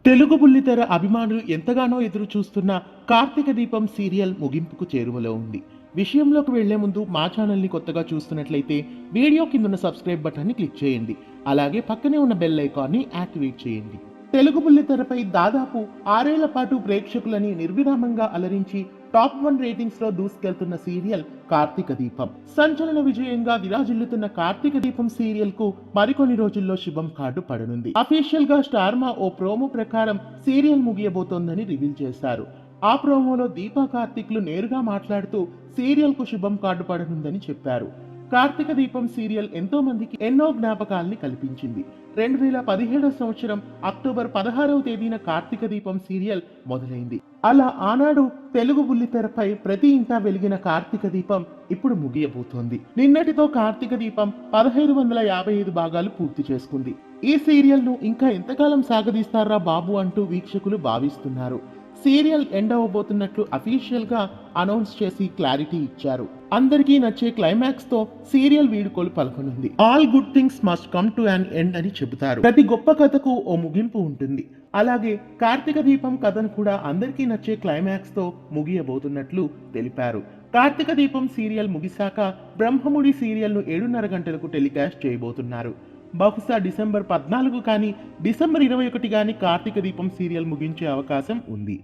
తెలుగు బుల్లితెర అభిమానులు ఎంతగానో ఎదురు చూస్తున్న కార్తీక దీపం సీరియల్ ముగింపుకు చేరువలో ఉంది. విషయంలోకి వెళ్లే ముందు మా ఛానల్ని కొత్తగా చూస్తున్నట్లయితే వీడియో కిందున్న సబ్స్క్రైబ్ బటన్ని క్లిక్ చేయండి. అలాగే పక్కనే ఉన్న బెల్ ఐకాన్ని యాక్టివేట్ చేయండి. తెలుగు బుల్లితెరపై దాదాపు 6 ఏళ్ల పాటు ప్రేక్షకులని నిర్విరామంగా అలరించి టాప్ 1 రేటింగ్స్ లో దూసుకెళ్తున్న సీరియల్ కార్తీక దీపం. సంచలన విజయంగా విరాజిల్లుతున్న కార్తీక దీపం సీరియల్ కు మరికొన్ని రోజుల్లో శుభం కార్డు పడనుంది. అఫీషియల్ గా స్టార్మా ఓ ప్రోమో ప్రకారం సీరియల్ ముగియబోతోందని రివీల్ చేశారు. ఆ ప్రోమోలో దీపా కార్తీక్ లు నేరుగా మాట్లాడుతూ సీరియల్ కు శుభం కార్డు పడనుందని చెప్పారు. కార్తీక దీపం సీరియల్ ఎంతో మందికి ఎన్నో జ్ఞాపకాల్ని కల్పించింది. 2017 సంవత్సరం అక్టోబర్ 16వ తేదీన కార్తీక దీపం సీరియల్ మొదలైంది. అలా ఆనాడు తెలుగు బుల్లితెరపై ప్రతి ఇంటా వెలిగిన కార్తీక దీపం ఇప్పుడు ముగియబోతోంది. నిన్నటితో కార్తీక దీపం 1555 భాగాలు పూర్తి చేసుకుంది. ఈ సీరియల్ ను ఇంకా ఎంతకాలం సాగదీస్తారా బాబు అంటూ వీక్షకులు భావిస్తున్నారు. సీరియల్ ఎండ్ అవబోతున్నట్లు అఫీషియల్ గా అనౌన్స్ చేసి క్లారిటీ ఇచ్చారు. అందరికీ నచ్చే క్లైమాక్స్ తో సీరియల్ వీడుకోలు పలకనుంది. All good things must come to an end అని చెబుతారు. ప్రతి గొప్ప కథకు ఓ ముగింపు ఉంటుంది. అలాగే కార్తీక దీపం కథను కూడా అందరికీ నచ్చే క్లైమాక్స్ తో ముగియబోతున్నట్లు తెలిపారు. కార్తీక దీపం సీరియల్ ముగిశాక బ్రహ్మముడి సీరియల్ ను 7:30 గంటలకు టెలికాస్ట్ చేయబోతున్నారు. బహుశా డిసెంబర్ 14 కానీ డిసెంబర్ 21 కానీ కార్తీక దీపం సీరియల్ ముగించే అవకాశం ఉంది.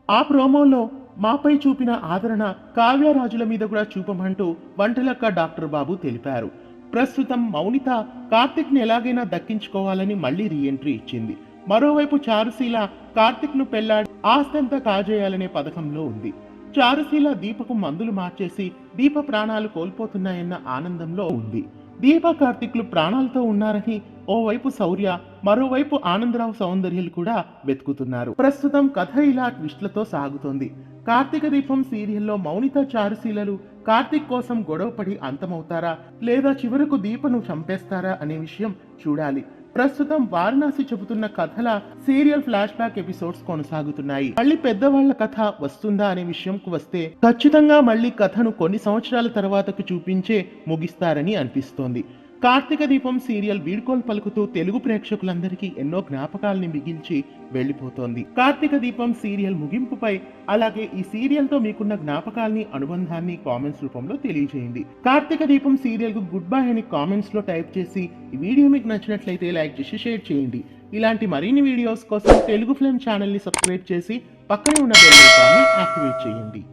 ఆ ప్రోమోలో మాపై చూపిన ఆదరణ కావ్యరాజుల మీద కూడా చూపమంటూ వంటలక్క డాక్టర్ బాబు తెలిపారు. ప్రస్తుతం మౌనిత కార్తీక్ ని ఎలాగైనా దక్కించుకోవాలని మళ్లీ రీఎంట్రీ ఇచ్చింది. మరోవైపు చారుశీల కార్తీక్ ను పెళ్లాడి ఆస్తంతా కాజేయాలనే పథకంలో ఉంది. చారుశీల దీపకు మందులు మార్చేసి దీప ప్రాణాలు కోల్పోతున్నాయన్న ఆనందంలో ఉంది. దీప కార్తీక్లు ప్రాణాలతో ఉన్నారని ఓవైపు శౌర్య, మరోవైపు ఆనందరావు సౌందర్యలు కూడా వెతుకుతున్నారు. ప్రస్తుతం కథ ఇలా ట్విస్ట్లతో సాగుతోంది. కార్తీక దీపం సీరియల్లో మౌనిత చారుశీలలు కార్తీక్ కోసం గొడవపడి అంతమవుతారా లేదా చివరకు దీపను చంపేస్తారా అనే విషయం చూడాలి. ప్రస్తుతం వారణాసి చెబుతున్న కథల సీరియల్ ఫ్లాష్ బ్యాక్ ఎపిసోడ్స్ కొనసాగుతున్నాయి. మళ్ళీ పెద్దవాళ్ల కథ వస్తుందా అనే విషయంకు వస్తే ఖచ్చితంగా మళ్ళీ కథను కొన్ని సంవత్సరాల తర్వాతకు చూపించే ముగిస్తారని అనిపిస్తోంది. కార్తీక దీపం సీరియల్ వీడ్కోలు పలుకుతూ తెలుగు ప్రేక్షకులందరికీ ఎన్నో జ్ఞాపకాల్ని మిగిల్చి వెళ్లిపోతోంది. కార్తీక దీపం సీరియల్ ముగింపుపై అలాగే ఈ సీరియల్ తో మీకున్న జ్ఞాపకాల్ని, అనుబంధాన్ని కామెంట్స్ రూపంలో తెలియజేయండి. కార్తీక దీపం సీరియల్ కు గుడ్ బై అని కామెంట్స్ లో టైప్ చేసి ఈ వీడియో మీకు నచ్చినట్లయితే లైక్ చేసి షేర్ చేయండి. ఇలాంటి మరిన్ని వీడియోస్ కోసం తెలుగు ఫిల్మ్ ఛానల్ ని సబ్స్క్రైబ్ చేసి పక్కనే ఉన్న బెల్ ఐకాన్ని యాక్టివేట్ చేయండి.